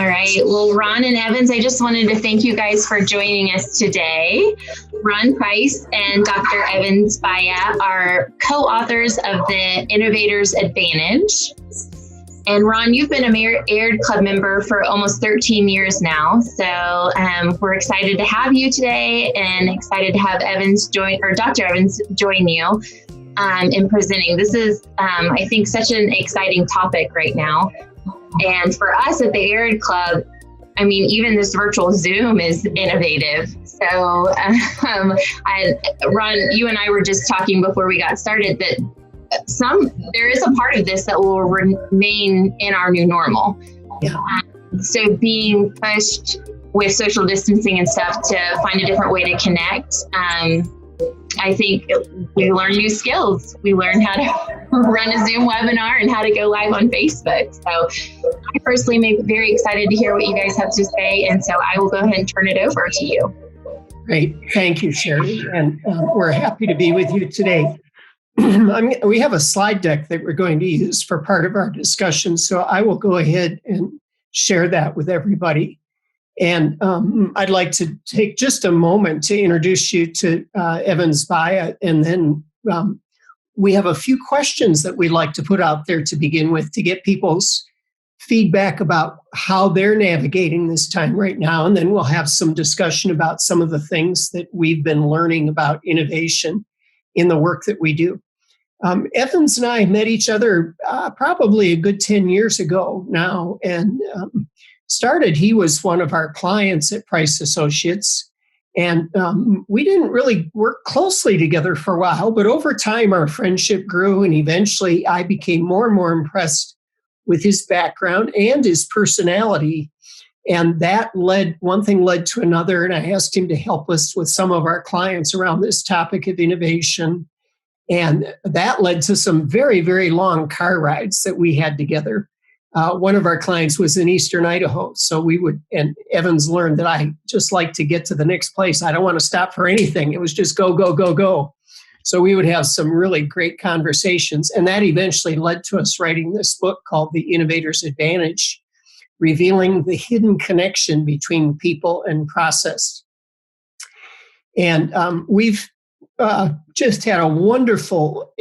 All right. Well, Ron and Evans, I just wanted to thank you guys for joining us today. Ron Price and Dr. Evans Baiya are co-authors of the Innovator's Advantage. And Ron, you've been a Aired Club member for almost 13 years now. So we're excited to have you today and excited to have Dr. Evans join you in presenting. This is, I think, such an exciting topic right now. And for us at the Aired Club, I mean, even this virtual Zoom is innovative. So, Ron, you and I were just talking before we got started that there is a part of this that will remain in our new normal. Yeah. So being pushed with social distancing and stuff to find a different way to connect, I think we learn new skills. We learn how to run a Zoom webinar and how to go live on Facebook. So I personally am very excited to hear what you guys have to say. And so I will go ahead and turn it over to you. Great. Thank you, Sherry. And we're happy to be with you today. We have a slide deck that we're going to use for part of our discussion. So I will go ahead and share that with everybody. And I'd like to take just a moment to introduce you to Evans Baiya, and then we have a few questions that we'd like to put out there to begin with to get people's feedback about how they're navigating this time right now. And then we'll have some discussion about some of the things that we've been learning about innovation in the work that we do. Evans and I met each other probably a good 10 years ago now, and he was one of our clients at Price Associates, and we didn't really work closely together for a while, but over time our friendship grew, and eventually I became more and more impressed with his background and his personality, and one thing led to another, and I asked him to help us with some of our clients around this topic of innovation, and that led to some very, very long car rides that we had together. One of our clients was in Eastern Idaho, so and Evans learned that I just like to get to the next place. I don't want to stop for anything. It was just go, go, go, go. So we would have some really great conversations, and that eventually led to us writing this book called The Innovator's Advantage, revealing the hidden connection between people and process. And we've just had a wonderful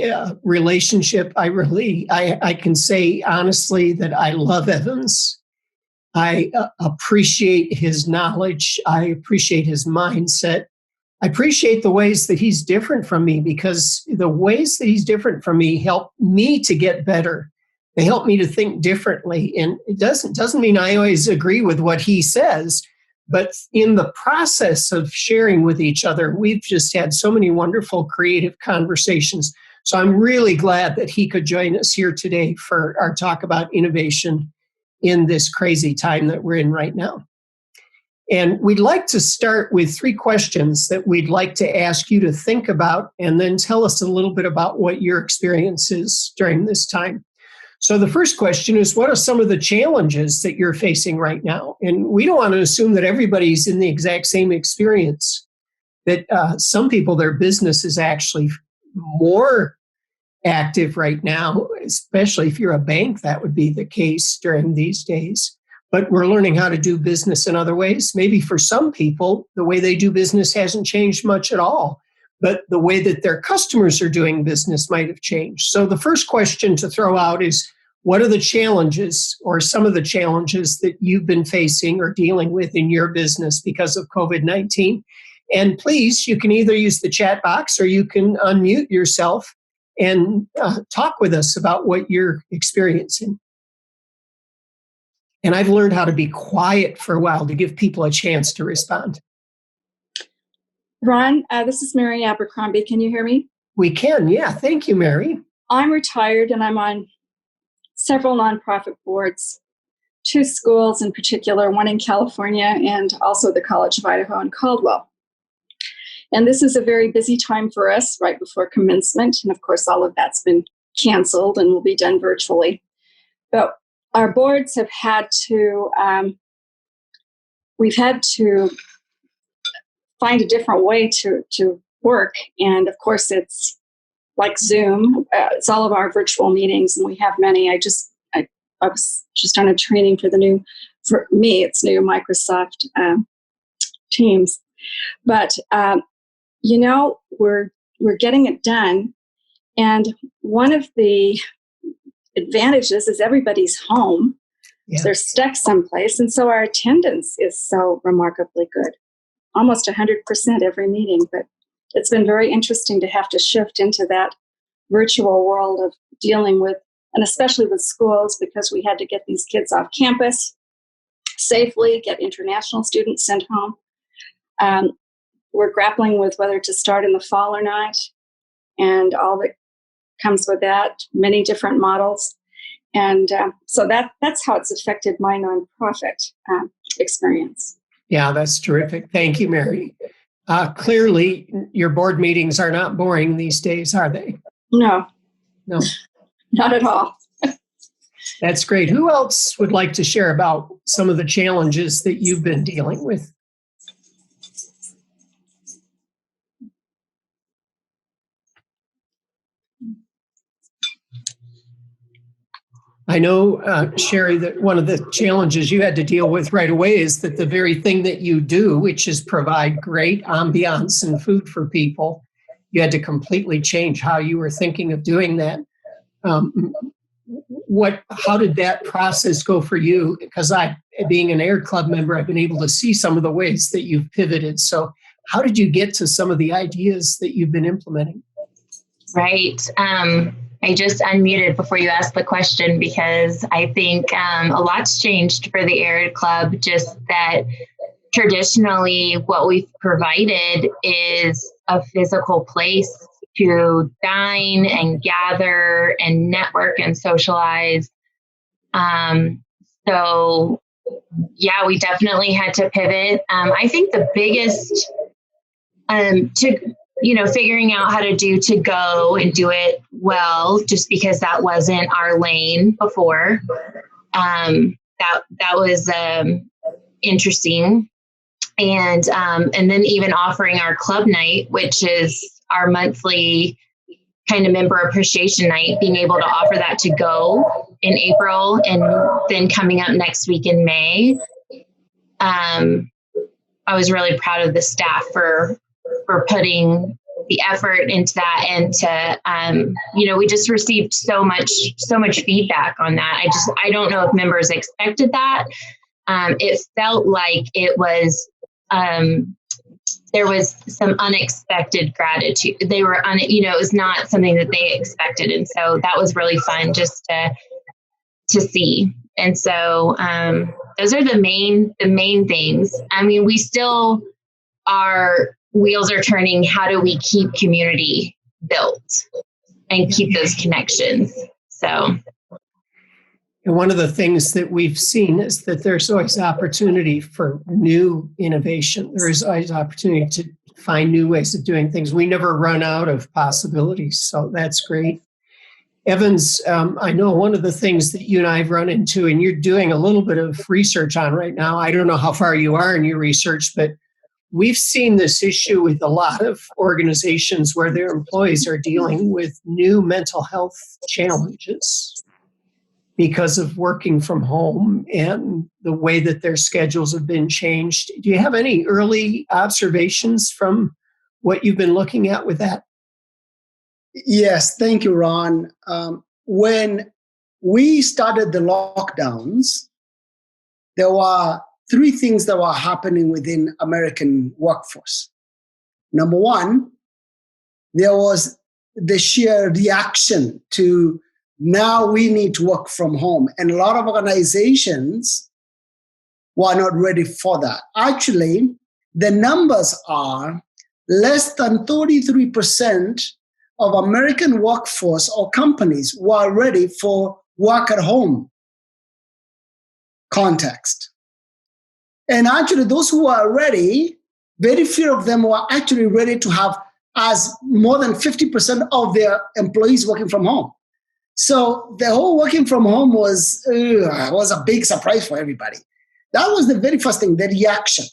relationship. I can say honestly that I love Evans. I appreciate his knowledge. I appreciate his mindset. I appreciate the ways that he's different from me, because the ways that he's different from me help me to get better. They help me to think differently. And it doesn't mean I always agree with what he says, but in the process of sharing with each other, we've just had so many wonderful creative conversations. So I'm really glad that he could join us here today for our talk about innovation in this crazy time that we're in right now. And we'd like to start with 3 questions that we'd like to ask you to think about, and then tell us a little bit about what your experience is during this time. So the first question is, what are some of the challenges that you're facing right now? And we don't want to assume that everybody's in the exact same experience, that some people, their business is actually more active right now, especially if you're a bank, that would be the case during these days. But we're learning how to do business in other ways. Maybe for some people, the way they do business hasn't changed much at all, but the way that their customers are doing business might have changed. So the first question to throw out is, what are the challenges or some of the challenges that you've been facing or dealing with in your business because of COVID-19? And please, you can either use the chat box or you can unmute yourself and talk with us about what you're experiencing. And I've learned how to be quiet for a while to give people a chance to respond. Ron, this is Mary Abercrombie. Can you hear me? We can, yeah. Thank you, Mary. I'm retired and I'm on several nonprofit boards, 2 schools in particular, one in California and also the College of Idaho in Caldwell. And this is a very busy time for us right before commencement. And of course, all of that's been canceled and will be done virtually. But our boards have had to, we've had to find a different way to work. And of course, it's like Zoom. It's all of our virtual meetings, and we have many. I was just on a training for the new for me, it's new Microsoft Teams. But, we're getting it done. And one of the advantages is everybody's home. Yeah. They're stuck someplace. And so our attendance is so remarkably good, almost 100% every meeting. But it's been very interesting to have to shift into that virtual world of dealing with, and especially with schools, because we had to get these kids off campus safely, get international students sent home. We're grappling with whether to start in the fall or not, and all that comes with that, many different models. And so that's how it's affected my nonprofit experience. Yeah, that's terrific. Thank you, Mary. Clearly, your board meetings are not boring these days, are they? No. No. Not at all. That's great. Who else would like to share about some of the challenges that you've been dealing with? I know, Sherry, that one of the challenges you had to deal with right away is that the very thing that you do, which is provide great ambiance and food for people, you had to completely change how you were thinking of doing that. How did that process go for you? Because being an Air Club member, I've been able to see some of the ways that you've pivoted. So how did you get to some of the ideas that you've been implementing? Right. I just unmuted before you asked the question because I think a lot's changed for the Air Club, just that traditionally what we've provided is a physical place to dine and gather and network and socialize. So yeah, we definitely had to pivot. I think the biggest figuring out how to go and do it well, just because that wasn't our lane before. That was interesting. And then even offering our club night, which is our monthly kind of member appreciation night, being able to offer that to go in April and then coming up next week in May. I was really proud of the staff for putting the effort into that, and to, we just received so much feedback on that. I don't know if members expected that. It felt like it was, there was some unexpected gratitude. They were, it was not something that they expected. And so that was really fun just to see. And so, those are the main things. I mean, we still are, wheels are turning. How do we keep community built and keep those connections? So. And one of the things that we've seen is that there's always opportunity for new innovation. There is always opportunity to find new ways of doing things. We never run out of possibilities. So that's great. Evans, I know one of the things that you and I have run into, and you're doing a little bit of research on right now. I don't know how far you are in your research, but we've seen this issue with a lot of organizations where their employees are dealing with new mental health challenges because of working from home and the way that their schedules have been changed. Do you have any early observations from what you've been looking at with that? Yes, thank you, Ron. When we started the lockdowns, there were three things that were happening within American workforce. Number one, there was the sheer reaction to now we need to work from home. And a lot of organizations were not ready for that. Actually, the numbers are less than 33% of American workforce or companies were ready for work at home context. And actually, those who are ready, very few of them were actually ready to have as more than 50% of their employees working from home. So the whole working from home was a big surprise for everybody. That was the very first thing, the reaction.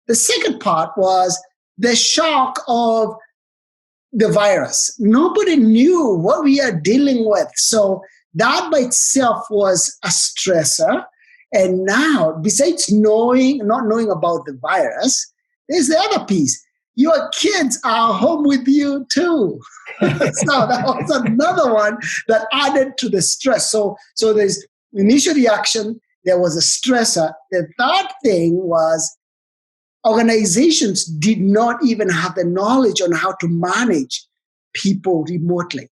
The second part was the shock of the virus. Nobody knew what we are dealing with. So that by itself was a stressor. And now, besides not knowing about the virus, there's the other piece. Your kids are home with you too. So that was another one that added to the stress. So there's initial reaction, there was a stressor. The third thing was organizations did not even have the knowledge on how to manage people remotely.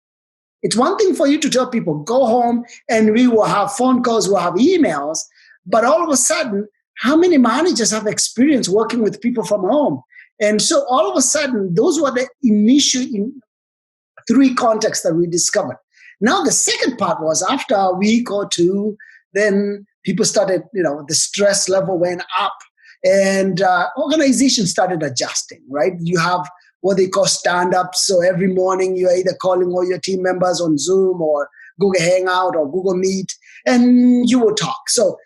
It's one thing for you to tell people, go home and we will have phone calls, we'll have emails. But all of a sudden, how many managers have experience working with people from home? And so all of a sudden, those were the initial three contexts that we discovered. Now, the second part was after a week or two, then people started, the stress level went up and organizations started adjusting, right? You have what they call stand-ups. So every morning you're either calling all your team members on Zoom or Google Hangout or Google Meet, and you will talk. So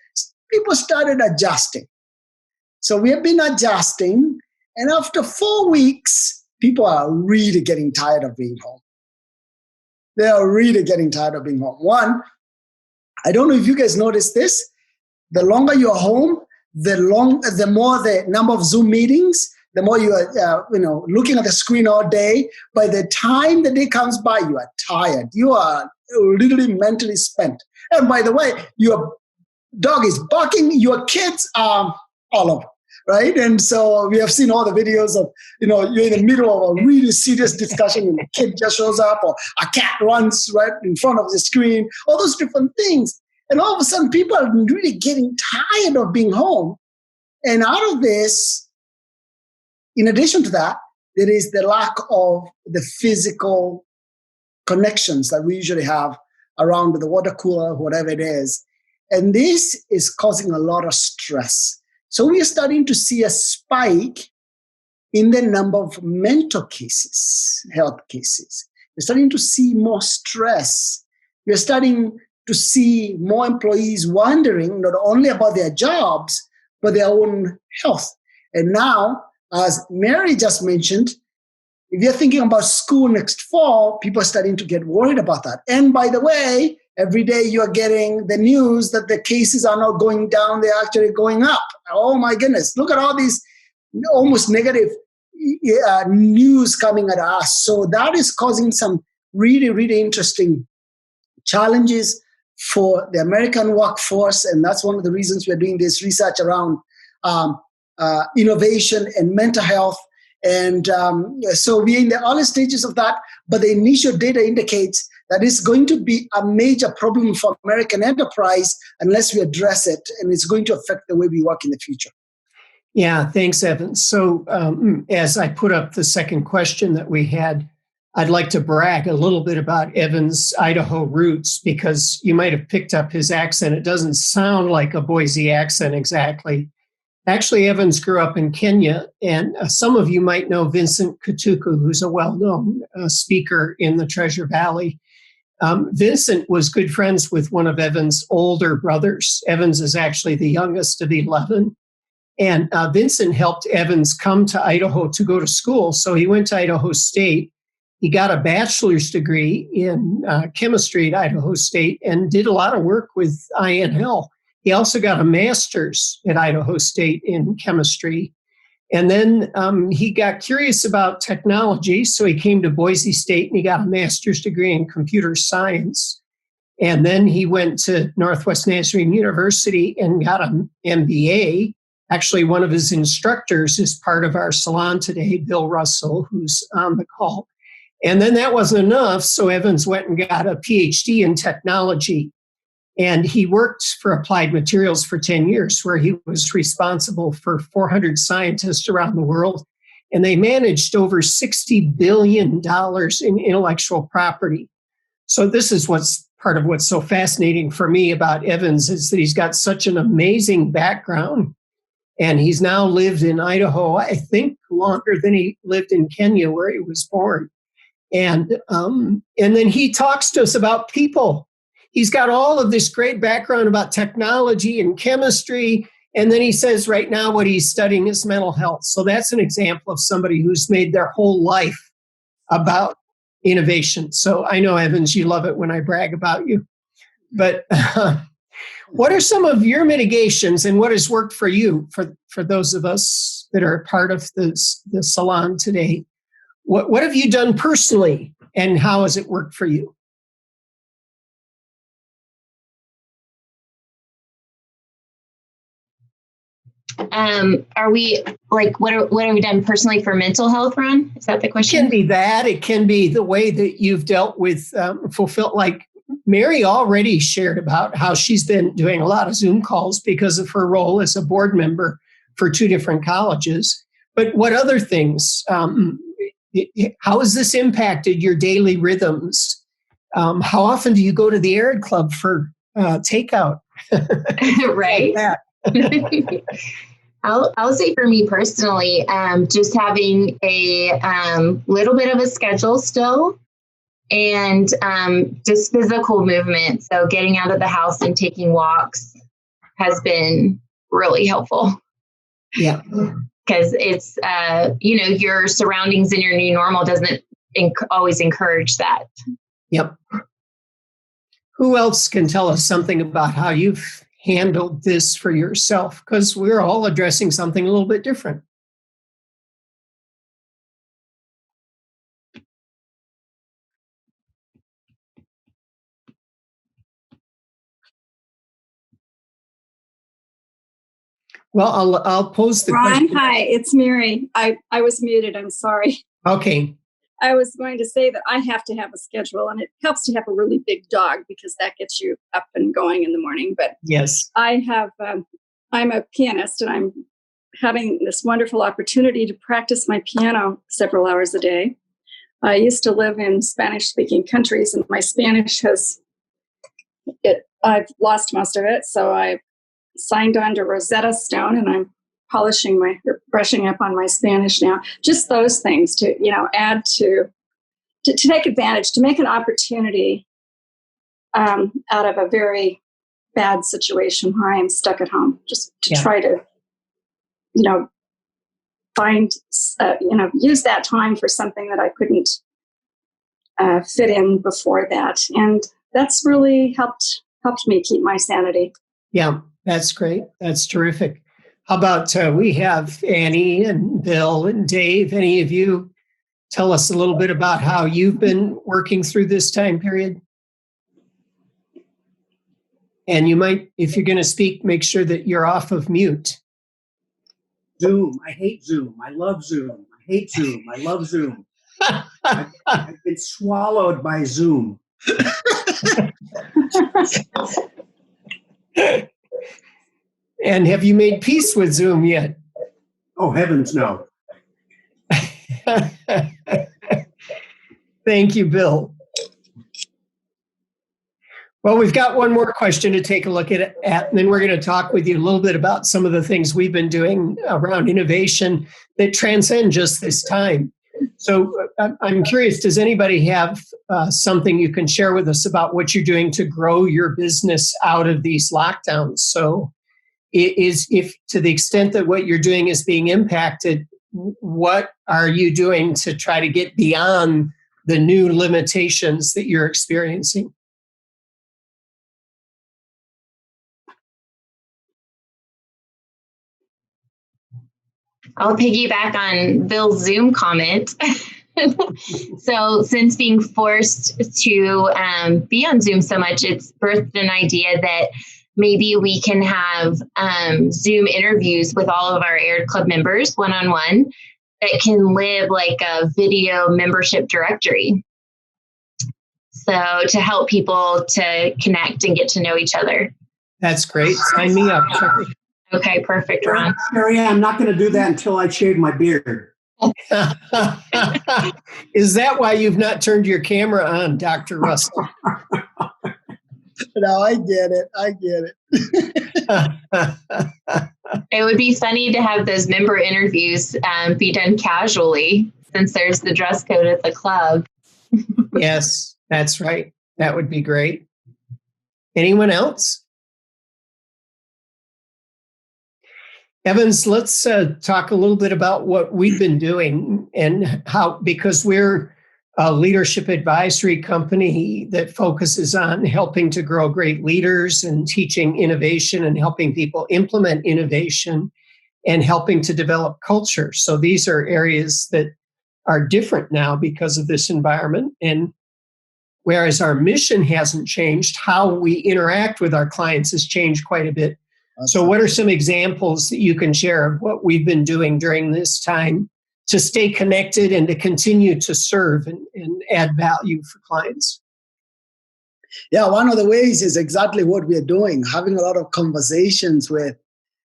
people started adjusting. So we have been adjusting. And after 4 weeks, people are really getting tired of being home. They are really getting tired of being home. One, I don't know if you guys noticed this. The longer you're home, the more the number of Zoom meetings, the more you are looking at the screen all day. By the time the day comes by, you are tired. You are literally mentally spent. And by the way, your dog is barking. Your kids are all over. Right. And so we have seen all the videos of, you're in the middle of a really serious discussion and a kid just shows up or a cat runs right in front of the screen, all those different things. And all of a sudden, people are really getting tired of being home. And out of this, in addition to that, there is the lack of the physical connections that we usually have around the water cooler, whatever it is. And this is causing a lot of stress. So we are starting to see a spike in the number of mental cases, health cases. We're starting to see more stress. We're starting to see more employees wondering not only about their jobs, but their own health. And now, as Mary just mentioned, if you're thinking about school next fall, people are starting to get worried about that. And by the way, every day you're getting the news that the cases are not going down, they're actually going up. Oh my goodness, look at all these almost negative news coming at us. So that is causing some really, really interesting challenges for the American workforce. And that's one of the reasons we're doing this research around innovation and mental health. And so we're in the early stages of that, but the initial data indicates that it's going to be a major problem for American enterprise unless we address it, and it's going to affect the way we work in the future. Yeah, thanks, Evan. So as I put up the second question that we had, I'd like to brag a little bit about Evan's Idaho roots, because you might have picked up his accent. It doesn't sound like a Boise accent exactly. Actually, Evans grew up in Kenya, and some of you might know Vincent Katuku, who's a well-known speaker in the Treasure Valley. Vincent was good friends with one of Evans' older brothers. Evans is actually the youngest of 11. And Vincent helped Evans come to Idaho to go to school. So he went to Idaho State. He got a bachelor's degree in chemistry at Idaho State and did a lot of work with INL. He also got a master's at Idaho State in chemistry. And then he got curious about technology, so he came to Boise State and he got a master's degree in computer science. And then he went to Northwest Nazarene University and got an MBA. Actually, one of his instructors is part of our salon today, Bill Russell, who's on the call. And then that wasn't enough, so Evans went and got a PhD in technology. And he worked for Applied Materials for 10 years, where he was responsible for 400 scientists around the world. And they managed over $60 billion in intellectual property. So this is what's part of what's so fascinating for me about Evans, is that he's got such an amazing background. And he's now lived in Idaho, I think, longer than he lived in Kenya, where he was born. And then he talks to us about people. He's got all of this great background about technology and chemistry. And then he says right now what he's studying is mental health. So that's an example of somebody who's made their whole life about innovation. So I know, Evans, you love it when I brag about you. But What are some of your mitigations and what has worked for you, for those of us that are part of the salon today? What have you done personally and how has it worked for you? Are we like, what have we done personally for mental health, Ron? Is that the question? It can be that. It can be the way that you've dealt with like Mary already shared about how she's been doing a lot of Zoom calls because of her role as a board member for 2 different colleges. But what other things? How has this impacted your daily rhythms? How often do you go to the Arid Club for takeout? Right. Like I'll say for me personally, just having a little bit of a schedule still, and just physical movement. So getting out of the house and taking walks has been really helpful. Yeah. Because it's, your surroundings and your new normal doesn't always encourage that. Yep. Who else can tell us something about how you've handled this for yourself? Because we're all addressing something a little bit different. Well, I'll pose the Ron, question. hi, it's Mary. I was muted. I'm sorry. Okay. I was going to say that I have to have a schedule, and it helps to have a really big dog because that gets you up and going in the morning. But yes, I have. I'm a pianist, and I'm having this wonderful opportunity to practice my piano several hours a day. I used to live in Spanish-speaking countries, and my Spanish I've lost most of it, so I signed on to Rosetta Stone, and I'm brushing up on my Spanish now. Just those things to, add to take advantage, to make an opportunity out of a very bad situation where I am stuck at home, just to try to, find, use that time for something that I couldn't fit in before that. And that's really helped me keep my sanity. Yeah, that's great. That's terrific. How about we have Annie and Bill and Dave? Any of you tell us a little bit about how you've been working through this time period? And you might, if you're going to speak, make sure that you're off of mute. Zoom. I hate Zoom. I love Zoom. I hate Zoom. I love Zoom. I've been swallowed by Zoom. And have you made peace with Zoom yet? Oh, heavens, no. Thank you, Bill. Well, we've got one more question to take a look at, and then we're going to talk with you a little bit about some of the things we've been doing around innovation that transcend just this time. So I'm curious, does anybody have something you can share with us about what you're doing to grow your business out of these lockdowns? So if to the extent that what you're doing is being impacted, what are you doing to try to get beyond the new limitations that you're experiencing? I'll piggyback on Bill's Zoom comment. So since being forced to be on Zoom so much, it's birthed an idea that maybe we can have Zoom interviews with all of our Arid Club members one-on-one that can live like a video membership directory. So to help people to connect and get to know each other. That's great. Sign me up. Okay, perfect, Ron. Sherry, I'm not going to do that until I shave my beard. Is that why you've not turned your camera on, Dr. Russell? No, I get it. It would be funny to have those member interviews be done casually since there's the dress code at the club. Yes, that's right. That would be great. Anyone else? Evans, let's talk a little bit about what we've been doing and how, because we're a leadership advisory company that focuses on helping to grow great leaders and teaching innovation and helping people implement innovation and helping to develop culture. So these are areas that are different now because of this environment. And whereas our mission hasn't changed, how we interact with our clients has changed quite a bit. So what are some examples that you can share of what we've been doing during this time to stay connected and to continue to serve and add value for clients? Yeah, one of the ways is exactly what we are doing, having a lot of conversations with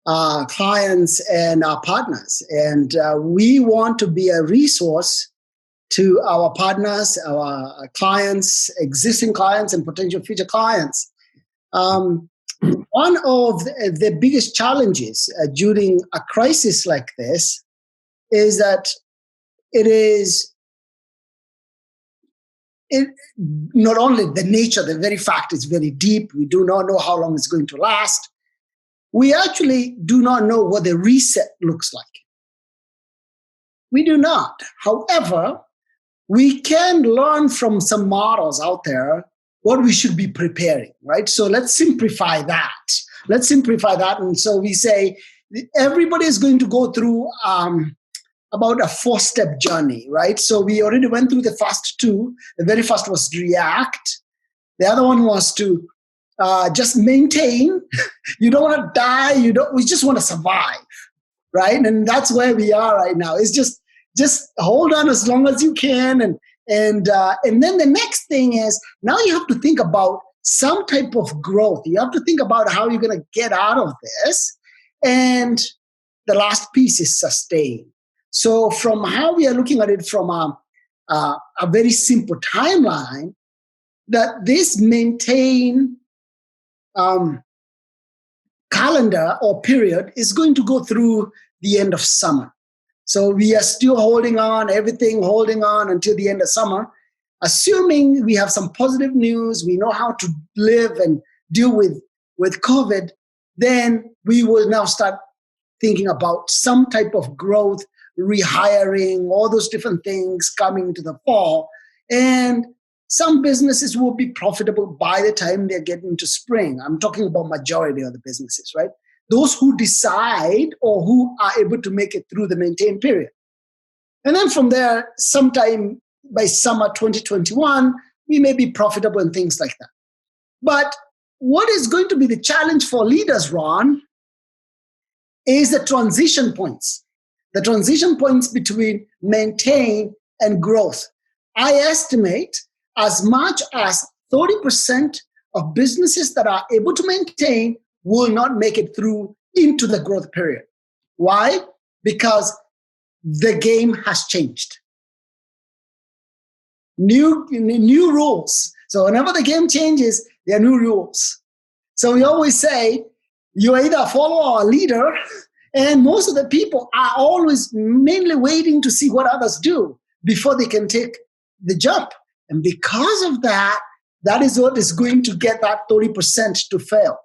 our clients and our partners. And we want to be a resource to our partners, our clients, existing clients, and potential future clients. One of the biggest challenges during a crisis like this is that it not only the nature, the very fact is very deep. We do not know how long it's going to last. We actually do not know what the reset looks like. We do not. However, we can learn from some models out there what we should be preparing, right? So let's simplify that. And so we say everybody is going to go through about a 4-step journey, right? So we already went through the first 2. The very first was react. The other one was to just maintain. You don't want to die. We just want to survive, right? And that's where we are right now. It's just hold on as long as you can. And then the next thing is now you have to think about some type of growth. You have to think about how you're going to get out of this. And the last piece is sustain. So from how we are looking at it from a very simple timeline, that this maintain calendar or period is going to go through the end of summer. So we are still holding on until the end of summer, assuming we have some positive news, we know how to live and deal with COVID, then we will now start thinking about some type of growth, rehiring, all those different things coming to the fall. And some businesses will be profitable by the time they're getting to spring. I'm talking about majority of the businesses, right? Those who decide or who are able to make it through the maintain period. And then from there, sometime by summer 2021, we may be profitable and things like that. But what is going to be the challenge for leaders, Ron, is the transition points. The transition points between maintain and growth. I estimate as much as 30% of businesses that are able to maintain will not make it through into the growth period. Why? Because the game has changed. New rules. So whenever the game changes, there are new rules. So we always say, you either follow our leader, and most of the people are always mainly waiting to see what others do before they can take the jump. And because of that, that is what is going to get that 30% to fail.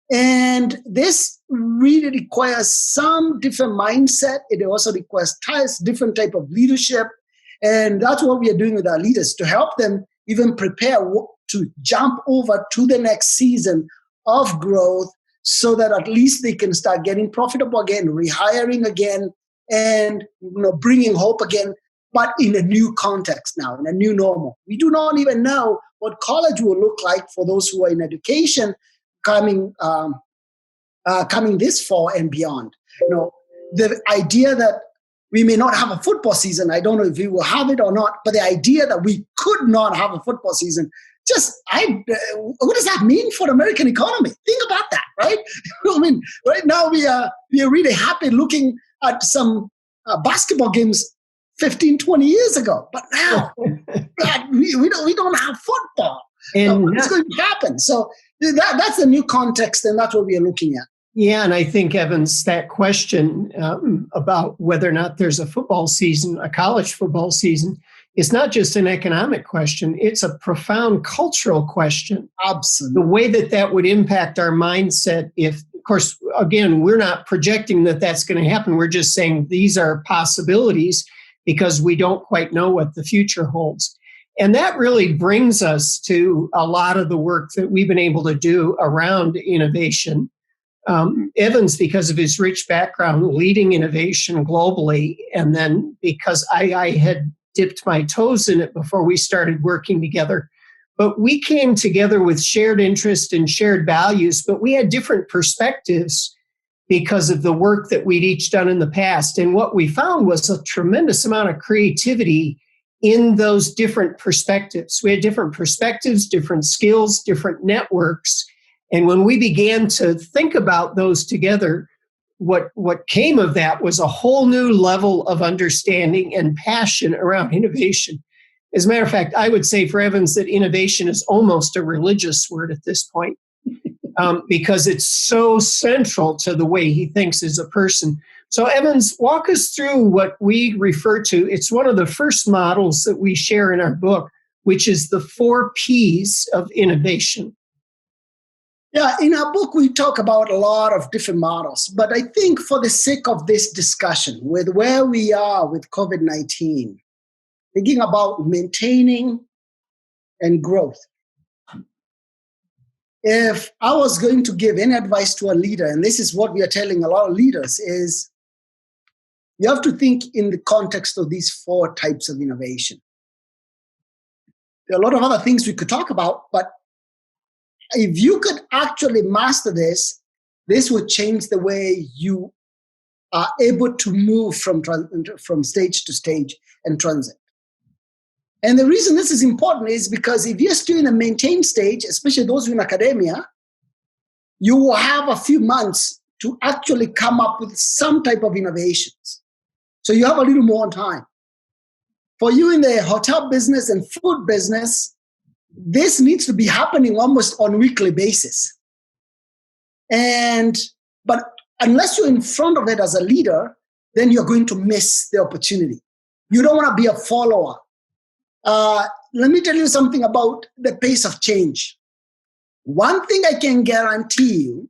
And this really requires some different mindset. It also requires different type of leadership. And that's what we are doing with our leaders, to help them even prepare to jump over to the next season of growth, so that at least they can start getting profitable again, rehiring again, and bringing hope again, but in a new context now, in a new normal. We do not even know what college will look like for those who are in education coming this fall and beyond. The idea that we may not have a football season, I don't know if we will have it or not, but the idea that we could not have a football season, what does that mean for the American economy? Think about that, right? I mean, right now we are really happy looking at some basketball games 15, 20 years ago. But now, God, we don't have football. And what's going to happen? So that's the new context, and that's what we are looking at. Yeah, and I think, Evans, that question about whether or not there's a football season, a college football season, is not just an economic question. It's a profound cultural question. Absolutely. The way that would impact our mindset if, of course, again, we're not projecting that that's going to happen. We're just saying these are possibilities. because we don't quite know what the future holds. And that really brings us to a lot of the work that we've been able to do around innovation. Evans, because of his rich background leading innovation globally, and then because I had dipped my toes in it before we started working together. But we came together with shared interest and shared values, but we had different perspectives because of the work that we'd each done in the past. And what we found was a tremendous amount of creativity in those different perspectives. We had different perspectives, different skills, different networks. And when we began to think about those together, what came of that was a whole new level of understanding and passion around innovation. As a matter of fact, I would say for Evans that innovation is almost a religious word at this point. Because it's so central to the way he thinks as a person. So Evans, walk us through what we refer to. It's one of the first models that we share in our book, which is the 4 Ps of innovation. Yeah, in our book, we talk about a lot of different models. But I think for the sake of this discussion, with where we are with COVID-19, thinking about maintaining and growth, if I was going to give any advice to a leader, and this is what we are telling a lot of leaders, is you have to think in the context of these 4 types of innovation. There are a lot of other things we could talk about, but if you could actually master this, this would change the way you are able to move from stage to stage and transit. And the reason this is important is because if you're still in the maintain stage, especially those who are in academia, you will have a few months to actually come up with some type of innovations. So you have a little more time. For you in the hotel business and food business, this needs to be happening almost on a weekly basis. But unless you're in front of it as a leader, then you're going to miss the opportunity. You don't want to be a follower. Let me tell you something about the pace of change. One thing I can guarantee you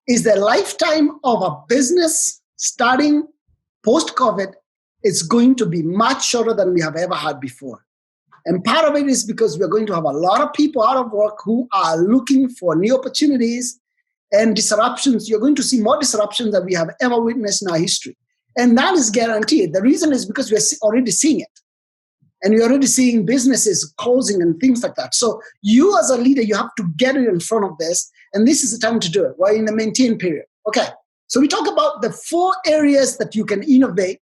is the lifetime of a business starting post-COVID is going to be much shorter than we have ever had before. And part of it is because we're going to have a lot of people out of work who are looking for new opportunities and disruptions. You're going to see more disruptions than we have ever witnessed in our history. And that is guaranteed. The reason is because we're already seeing it. And we're already seeing businesses closing and things like that. So you as a leader, you have to get in front of this. And this is the time to do it. We're in the maintain period. Okay. So we talk about the 4 areas that you can innovate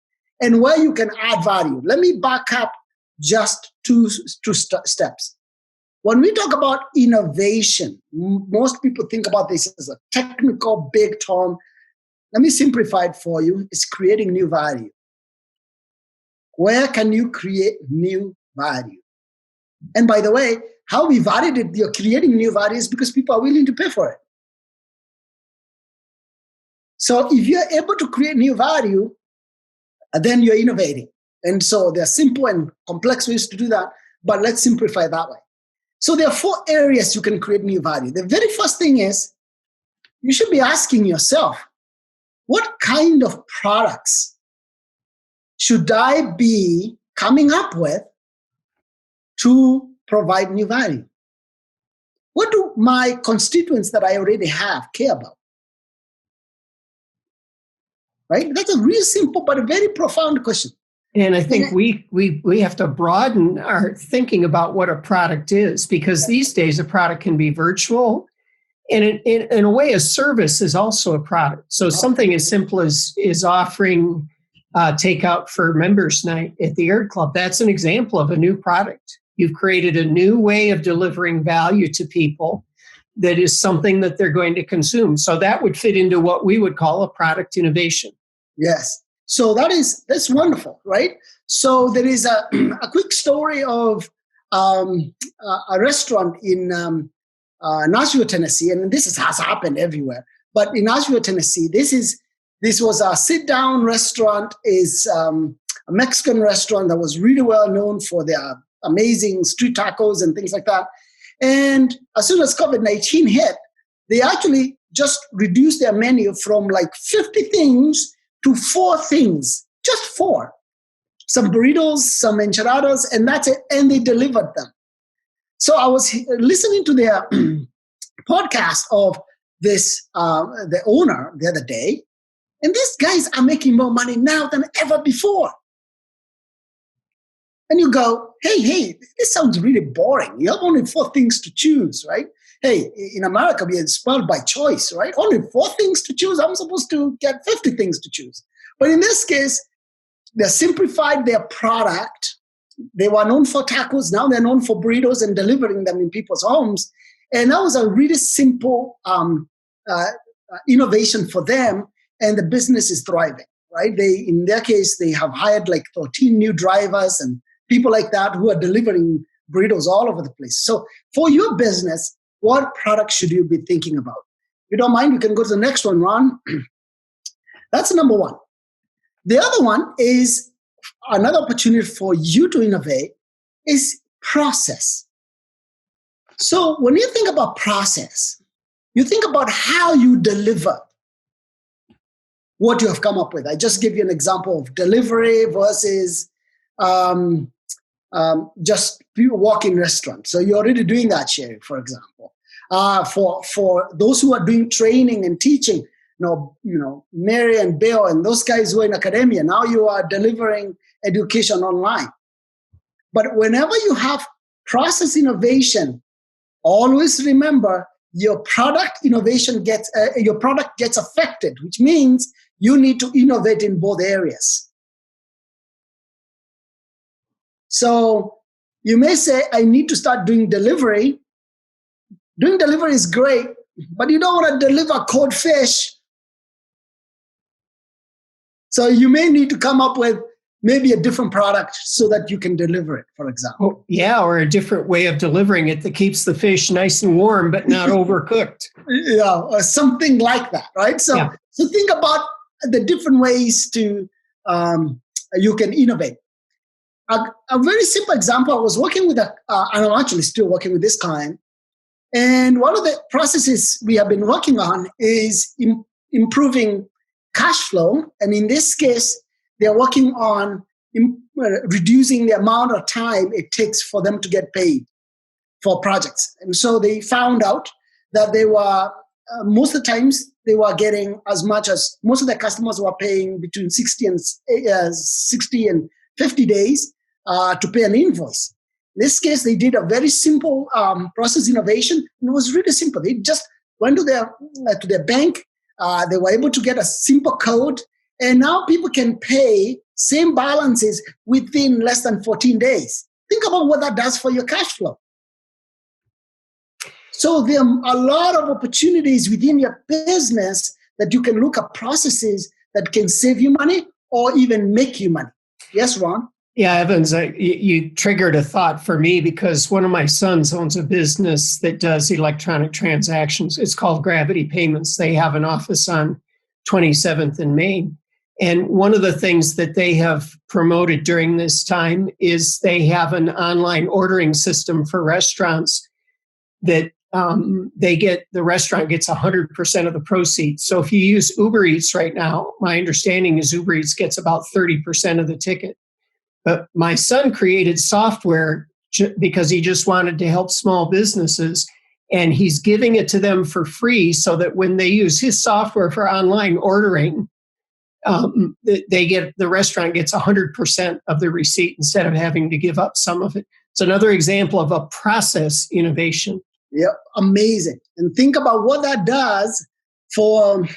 and where you can add value. Let me back up just two steps. When we talk about innovation, most people think about this as a technical big term. Let me simplify it for you. It's creating new value. Where can you create new value? And by the way, how we validate you're creating new value is because people are willing to pay for it. So if you're able to create new value, then you're innovating. And so there are simple and complex ways to do that, but let's simplify that way. So there are 4 areas you can create new value. The very first thing is you should be asking yourself, what kind of products should I be coming up with to provide new value? What do my constituents that I already have care about? Right? That's a really simple but a very profound question. And I think we have to broaden our thinking about what a product is, because these days a product can be virtual. And in a way, a service is also a product. So something as simple as offering takeout for members night at the Air Club, that's an example of a new product. You've created a new way of delivering value to people that is something that they're going to consume. So that would fit into what we would call a product innovation. Yes. So that's wonderful, right? So there is a quick story of a restaurant in Nashville, Tennessee, and this has happened everywhere. But in Nashville, Tennessee, this was a sit-down restaurant, is a Mexican restaurant that was really well known for their amazing street tacos and things like that. And as soon as COVID-19 hit, they actually just reduced their menu from like 50 things to 4 things, just 4. some burritos, some enchiladas, and that's it. And they delivered them. So I was listening to their podcast of this, the owner the other day, and these guys are making more money now than ever before. And you go, hey, this sounds really boring. You have only 4 things to choose, right? Hey, in America, we are spoiled by choice, right? Only 4 things to choose. I'm supposed to get 50 things to choose. But in this case, they simplified their product. They were known for tacos. Now they're known for burritos and delivering them in people's homes. And that was a really simple innovation for them. And the business is thriving, right? In their case, they have hired like 13 new drivers and people like that who are delivering burritos all over the place. So for your business, what product should you be thinking about? If you don't mind, you can go to the next one, Ron. That's number 1. The other one is another opportunity for you to innovate is process. So when you think about process, you think about how you deliver what you have come up with. I just give you an example of delivery versus just walk-in restaurant. So you're already doing that, Sherry, for example. For those who are doing training and teaching, Mary and Bill and those guys who are in academia, now you are delivering education online. But whenever you have process innovation, always remember your product innovation your product gets affected, which means you need to innovate in both areas. So you may say, I need to start doing delivery. Doing delivery is great, but you don't want to deliver cold fish. So you may need to come up with maybe a different product so that you can deliver it, for example. Oh, yeah, or a different way of delivering it that keeps the fish nice and warm but not overcooked. Yeah, or something like that, right? So think about the different ways to you can innovate. A very simple example, I was working with and I'm actually still working with this client. And one of the processes we have been working on is improving cash flow. And in this case, they're working on reducing the amount of time it takes for them to get paid for projects. And so they found out that they were, most of the times, they were getting as much as, most of their customers were paying between 60 and 50 days to pay an invoice. In this case, they did a very simple process innovation. And it was really simple. They just went to their bank. They were able to get a simple code. And now people can pay same balances within less than 14 days. Think about what that does for your cash flow. So there are a lot of opportunities within your business that you can look at processes that can save you money or even make you money. Yes, Ron? Yeah, Evans, you triggered a thought for me because one of my sons owns a business that does electronic transactions. It's called Gravity Payments. They have an office on 27th and Main. And one of the things that they have promoted during this time is they have an online ordering system for restaurants that the restaurant gets 100% of the proceeds. So if you use Uber Eats right now, my understanding is Uber Eats gets about 30% of the ticket. But my son created software because he just wanted to help small businesses, and he's giving it to them for free so that when they use his software for online ordering, the restaurant gets 100% of the receipt instead of having to give up some of it. It's another example of a process innovation. Yeah, amazing. And think about what that does for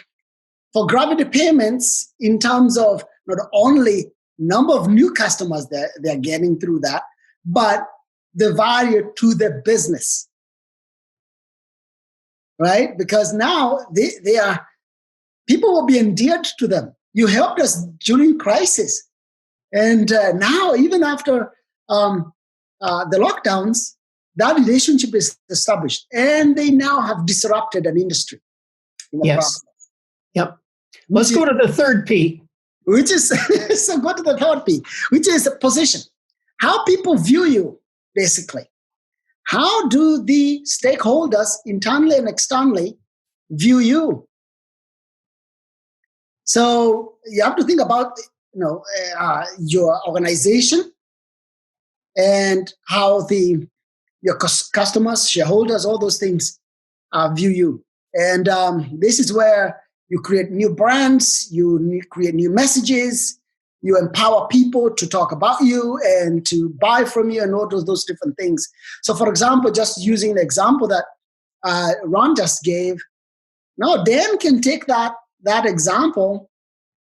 Gravity Payments in terms of not only number of new customers that they're getting through that, but the value to the business, right? Because now they are, people will be endeared to them. You helped us during crisis. And now, even after the lockdowns, that relationship is established. And they now have disrupted an industry. Yes. Yep. Let's go to the third P. Which is, so go to the third P, which is position. How people view you, basically. How do the stakeholders, internally and externally, view you? So you have to think about your organization and how your customers, shareholders, all those things view you. And this is where you create new brands, create new messages, you empower people to talk about you and to buy from you and all those different things. So, for example, just using the example that Ron just gave, now Dan can take that example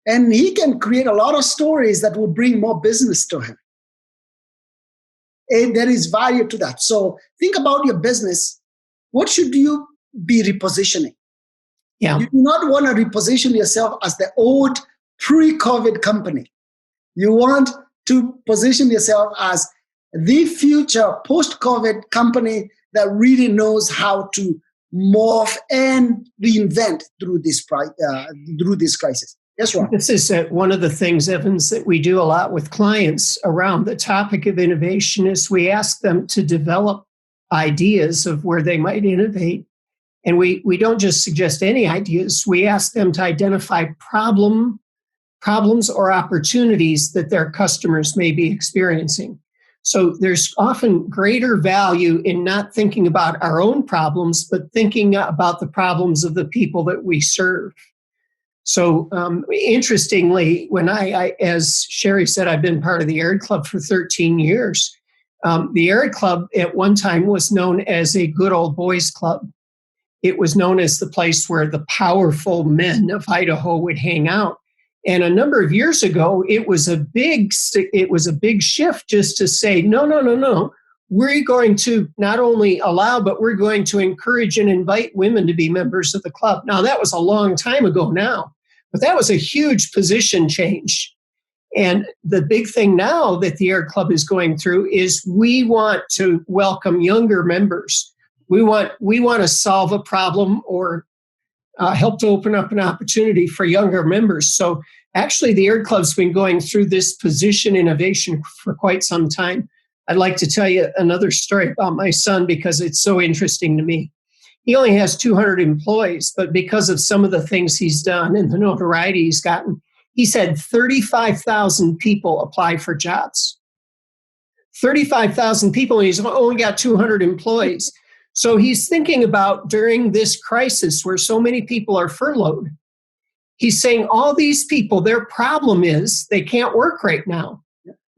and he can create a lot of stories that will bring more business to him. And there is value to that. So think about your business. What should you be repositioning? Yeah. You do not want to reposition yourself as the old pre-COVID company. You want to position yourself as the future post-COVID company that really knows how to morph and reinvent through this crisis. Yes, Ron. This is one of the things, Evans, that we do a lot with clients around the topic of innovation is we ask them to develop ideas of where they might innovate. And we don't just suggest any ideas. We ask them to identify problems or opportunities that their customers may be experiencing. So there's often greater value in not thinking about our own problems, but thinking about the problems of the people that we serve. So interestingly, when I, as Sherry said, I've been part of the Arid Club for 13 years. The Arid Club at one time was known as a good old boys club. It was known as the place where the powerful men of Idaho would hang out. And a number of years ago, it was a big shift just to say, no. We're going to not only allow, but we're going to encourage and invite women to be members of the club. Now, that was a long time ago now, but that was a huge position change. And the big thing now that the Arid Club is going through is we want to welcome younger members. We want to solve a problem or help to open up an opportunity for younger members. So actually, the Arid Club's been going through this position innovation for quite some time. I'd like to tell you another story about my son because it's so interesting to me. He only has 200 employees, but because of some of the things he's done and the notoriety he's gotten, he's had 35,000 people apply for jobs. 35,000 people, and he's only got 200 employees. So he's thinking about during this crisis where so many people are furloughed, he's saying all these people, their problem is they can't work right now.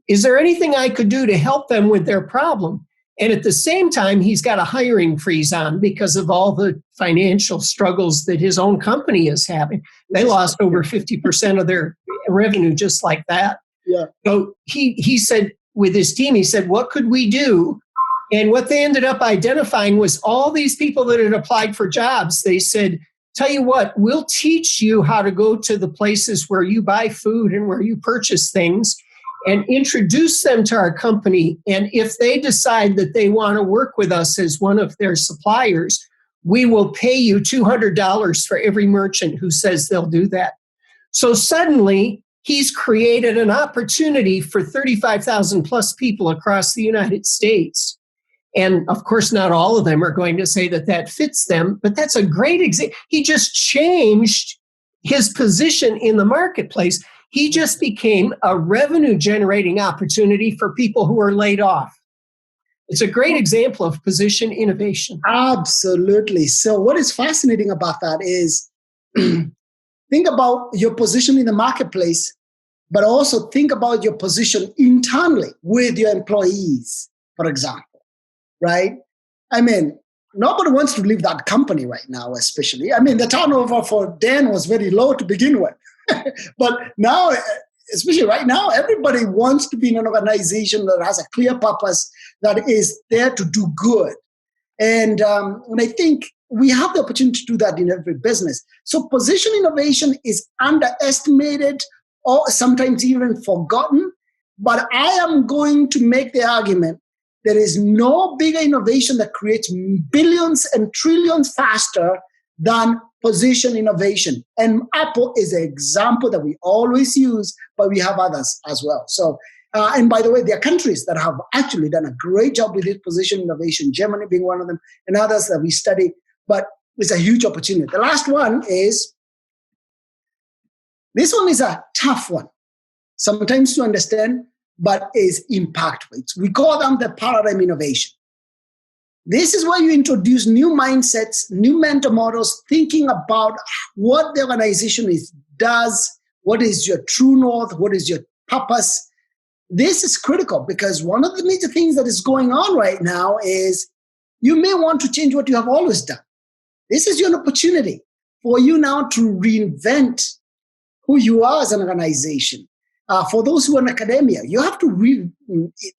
Is there anything I could do to help them with their problem? And at the same time, he's got a hiring freeze on because of all the financial struggles that his own company is having. They lost over 50% of their revenue just like that. Yeah. So he said with his team, he said, what could we do? And what they ended up identifying was all these people that had applied for jobs. They said, tell you what, we'll teach you how to go to the places where you buy food and where you purchase things and introduce them to our company. And if they decide that they want to work with us as one of their suppliers, we will pay you $200 for every merchant who says they'll do that. So suddenly, he's created an opportunity for 35,000 plus people across the United States. And of course, not all of them are going to say that that fits them, but that's a great example. He just changed his position in the marketplace. He just became a revenue generating opportunity for people who are laid off. It's a great example of position innovation. Absolutely. So what is fascinating about that is think about your position in the marketplace, but also think about your position internally with your employees, for example, right? I mean, nobody wants to leave that company right now, especially. I mean, the turnover for Dan was very low to begin with. But now, especially right now, everybody wants to be in an organization that has a clear purpose, that is there to do good. And I think we have the opportunity to do that in every business. So position innovation is underestimated or sometimes even forgotten. But I am going to make the argument there is no bigger innovation that creates billions and trillions faster than position innovation. And Apple is an example that we always use, but we have others as well. So, and by the way, there are countries that have actually done a great job with this position innovation, Germany being one of them, and others that we study, but it's a huge opportunity. The last one is, this one is a tough one. sometimes to understand, but is impactful. We call them the paradigm innovation. This is where you introduce new mindsets, new mentor models, thinking about what the organization does, what is your true north, what is your purpose. This is critical because one of the major things that is going on right now is you may want to change what you have always done. This is your opportunity for you now to reinvent who you are as an organization. For those who are in academia, you have to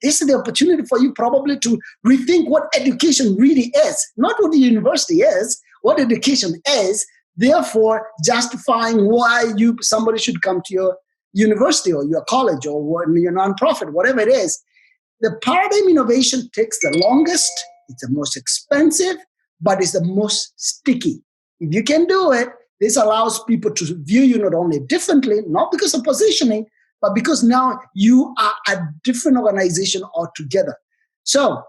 this is the opportunity for you probably to rethink what education really is, not what the university is, what education is, therefore justifying why somebody should come to your university or your college or your nonprofit, whatever it is. The paradigm innovation takes the longest, it's the most expensive, but it's the most sticky. If you can do it, this allows people to view you not only differently, not because of positioning, but because now you are a different organization altogether. So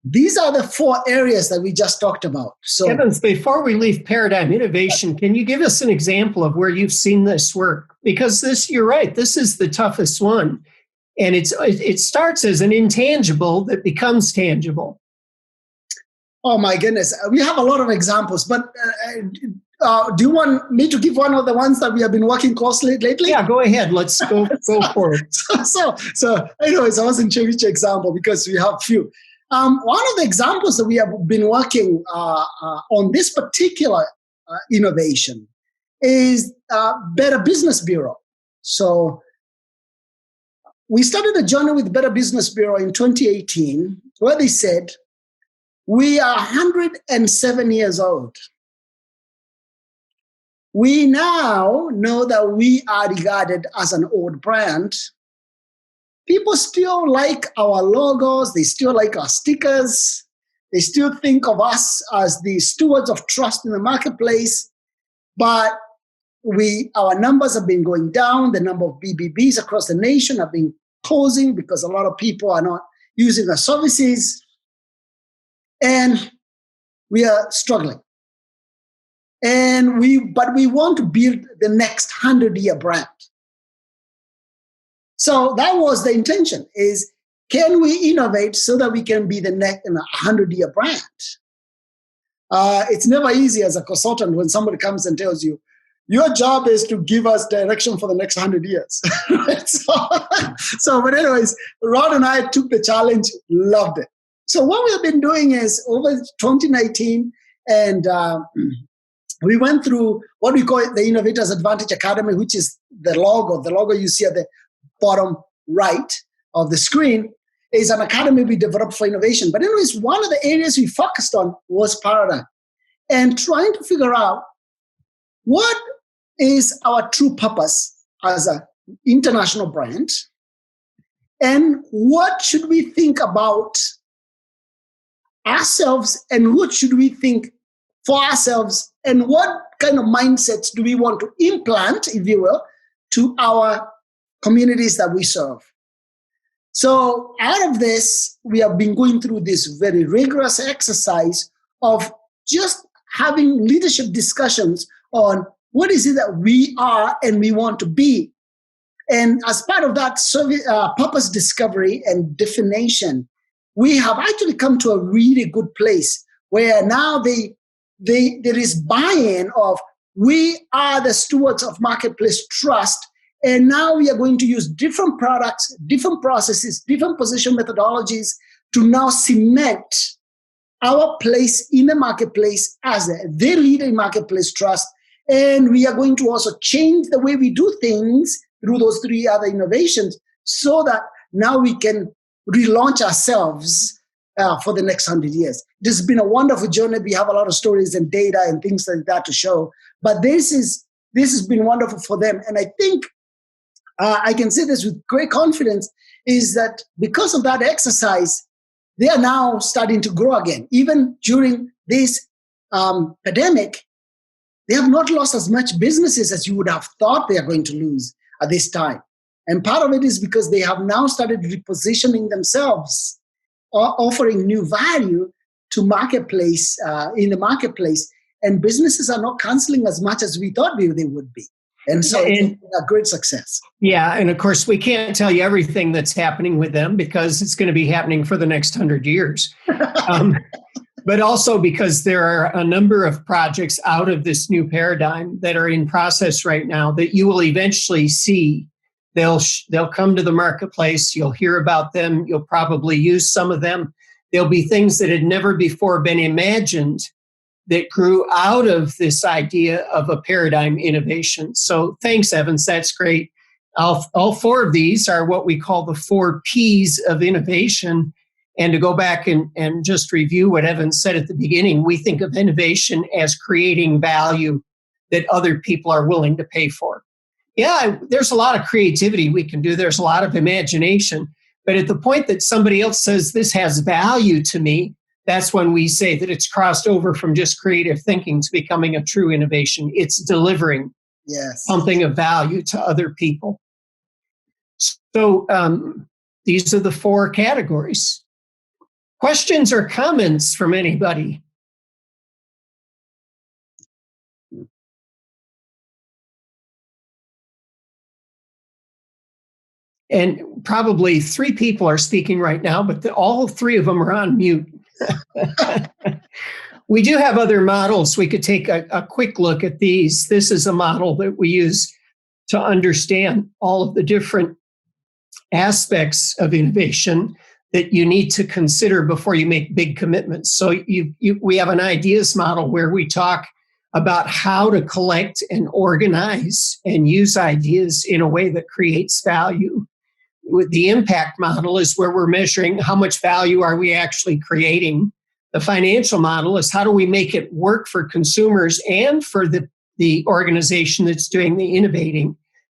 these are the 4 areas that we just talked about. So, Evans, before we leave paradigm innovation, can you give us an example of where you've seen this work? Because you're right, this is the toughest one. And it starts as an intangible that becomes tangible. Oh my goodness, we have a lot of examples, but do you want me to give one of the ones that we have been working closely lately? Yeah, go ahead. Let's go for it. So anyways, I wasn't sure which example because we have few. One of the examples that we have been working on this particular innovation is Better Business Bureau. So we started a journey with Better Business Bureau in 2018, where they said, we are 107 years old. We now know that we are regarded as an old brand. People still like our logos. They still like our stickers. They still think of us as the stewards of trust in the marketplace. But our numbers have been going down. The number of BBBs across the nation have been closing because a lot of people are not using our services. And we are struggling. But we want to build the next 100-year brand. So that was the intention, is can we innovate so that we can be the next 100-year brand? It's never easy as a consultant when somebody comes and tells you, your job is to give us direction for the next 100 years. But anyways, Rod and I took the challenge, loved it. So what we have been doing is over 2019, and we went through what we call the Innovators Advantage Academy, which is the logo. The logo you see at the bottom right of the screen is an academy we developed for innovation. But anyways, one of the areas we focused on was paradigm and trying to figure out what is our true purpose as an international brand and what should we think about ourselves and what should we think for ourselves and what kind of mindsets do we want to implant, if you will, to our communities that we serve. So out of this, we have been going through this very rigorous exercise of just having leadership discussions on what is it that we are and we want to be. And as part of that purpose discovery and definition, we have actually come to a really good place where now there is buy-in of we are the stewards of marketplace trust, and now we are going to use different products, different processes, different position methodologies to now cement our place in the marketplace as the leader in marketplace trust. And we are going to also change the way we do things through those 3 other innovations so that now we can relaunch ourselves for the next 100 years. This has been a wonderful journey. We have a lot of stories and data and things like that to show. But this has been wonderful for them. And I think I can say this with great confidence, is that because of that exercise, they are now starting to grow again. Even during this pandemic, they have not lost as much businesses as you would have thought they are going to lose at this time. And part of it is because they have now started repositioning themselves, offering new value to marketplace in the marketplace, and businesses are not canceling as much as we thought they would be. And so it's And a great success. yeah, and of course, we can't tell you everything that's happening with them because it's going to be happening for the next 100 years. But also because there are a number of projects out of this new paradigm that are in process right now that you will eventually see. They'll come to the marketplace. You'll hear about them. You'll probably use some of them. There'll be things that had never before been imagined that grew out of this idea of a paradigm innovation. So thanks, Evans. That's great. All four of these are what we call the 4 Ps of innovation. And to go back and just review what Evans said at the beginning, we think of innovation as creating value that other people are willing to pay for. Yeah, there's a lot of creativity we can do. There's a lot of imagination. But at the point that somebody else says this has value to me, that's when we say that it's crossed over from just creative thinking to becoming a true innovation. It's delivering something of value to other people. So these are the 4 categories. Questions or comments from anybody? And probably 3 people are speaking right now, but all 3 of them are on mute. We do have other models. We could take a quick look at these. This is a model that we use to understand all of the different aspects of innovation that you need to consider before you make big commitments. So we have an ideas model where we talk about how to collect and organize and use ideas in a way that creates value. The impact model is where we're measuring how much value are we actually creating. The financial model is how do we make it work for consumers and for the organization that's doing the innovating.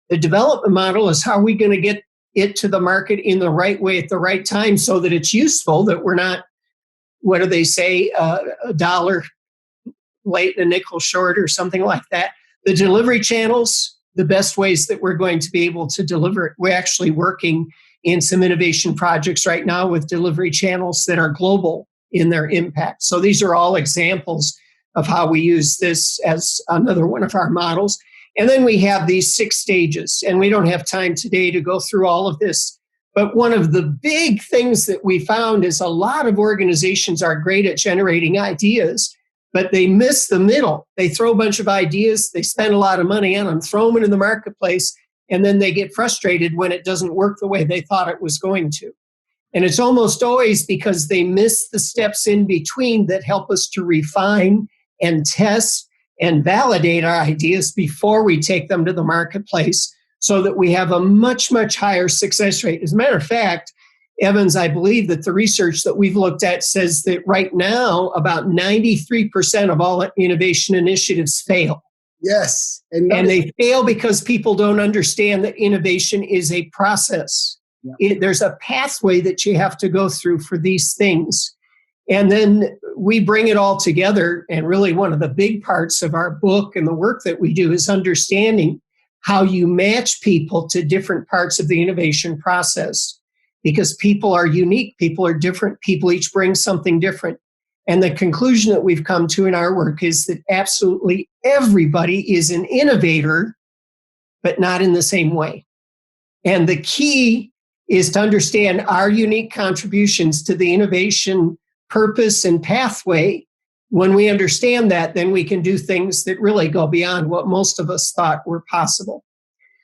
The development model is how are we going to get it to the market in the right way at the right time so that it's useful, that we're not, what do they say, a dollar late and a nickel short or something like that. The delivery channels, the best ways that we're going to be able to deliver it. We're actually working in some innovation projects right now with delivery channels that are global in their impact. So these are all examples of how we use this as another one of our models. And then we have these 6 stages, and we don't have time today to go through all of this. But one of the big things that we found is a lot of organizations are great at generating ideas, but they miss the middle. They throw a bunch of ideas, they spend a lot of money on them, throw them into the marketplace, and then they get frustrated when it doesn't work the way they thought it was going to. And it's almost always because they miss the steps in between that help us to refine and test and validate our ideas before we take them to the marketplace so that we have a much, much higher success rate. As a matter of fact, Evans, I believe that the research that we've looked at says that right now about 93% of all innovation initiatives fail. Yes. And they fail because people don't understand that innovation is a process. Yeah. There's a pathway that you have to go through for these things. And then we bring it all together. And really one of the big parts of our book and the work that we do is understanding how you match people to different parts of the innovation process. Because people are unique, people are different, people each bring something different. And the conclusion that we've come to in our work is that absolutely everybody is an innovator, but not in the same way. And the key is to understand our unique contributions to the innovation purpose and pathway. When we understand that, then we can do things that really go beyond what most of us thought were possible.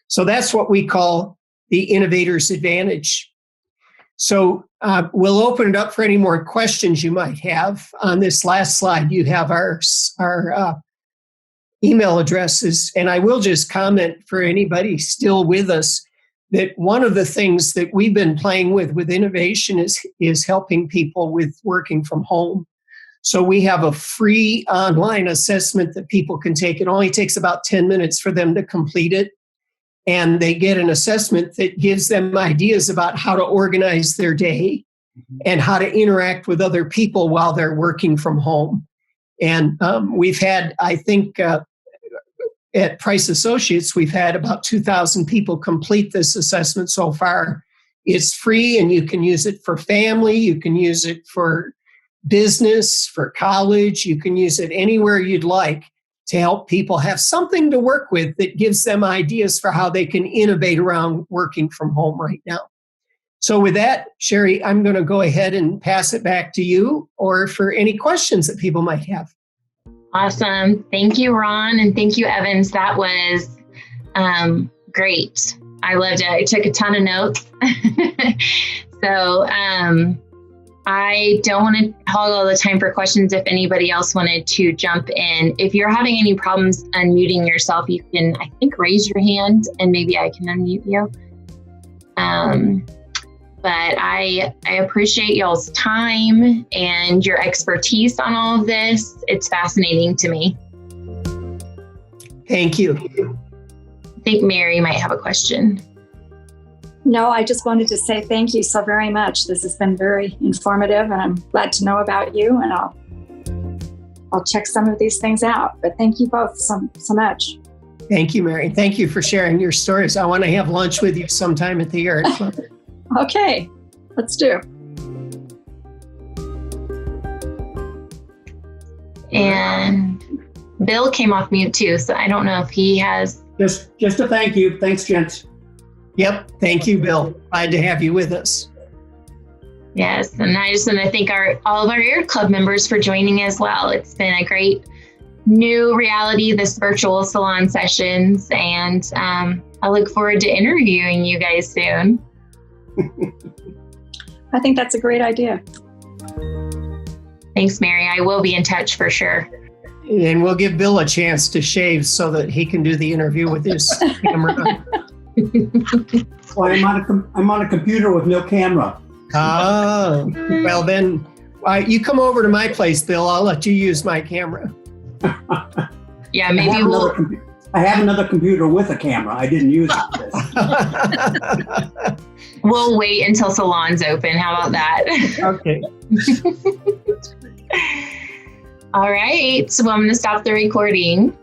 So that's what we call the innovator's advantage. So we'll open it up for any more questions you might have. On this last slide, you have our email addresses. And I will just comment for anybody still with us that one of the things that we've been playing with innovation is helping people with working from home. So we have a free online assessment that people can take. It only takes about 10 minutes for them to complete it. And they get an assessment that gives them ideas about how to organize their day and how to interact with other people while they're working from home. And we've had, I think, at Price Associates, we've had about 2,000 people complete this assessment so far. It's free and you can use it for family, you can use it for business, for college, you can use it anywhere you'd like. to help people have something to work with that gives them ideas for how they can innovate around working from home right now. So with that, Sherry, I'm going to go ahead and pass it back to you or for any questions that people might have. Awesome. Thank you, Ron. And thank you, Evans. That was great. I loved it. I took a ton of notes. So I don't want to hog all the time for questions. If anybody else wanted to jump in, if you're having any problems unmuting yourself, you can, I think, raise your hand and maybe I can unmute you. But I appreciate y'all's time and your expertise on all of this. It's fascinating to me. Thank you. I think Mary might have a question. No, I just wanted to say thank you so very much. This has been very informative, and I'm glad to know about you, and I'll check some of these things out. But thank you both so much. Thank you, Mary. Thank you for sharing your stories. I want to have lunch with you sometime at the Art Club. Okay, let's do. And Bill came off mute too, so I don't know if he has. Just a thank you. Thanks, gents. Yep. Thank you, Bill. Glad to have you with us. Yes, and I just want to thank all of our Art Club members for joining as well. It's been a great new reality, this virtual salon sessions, and I look forward to interviewing you guys soon. I think that's a great idea. Thanks, Mary. I will be in touch for sure. And we'll give Bill a chance to shave so that he can do the interview with his camera. Well, I'm on a computer with no camera. Oh, well then, you come over to my place, Bill. I'll let you use my camera. Yeah, maybe I have another computer with a camera. I didn't use it. We'll wait until Salon's open. How about that? Okay. All right. So I'm going to stop the recording.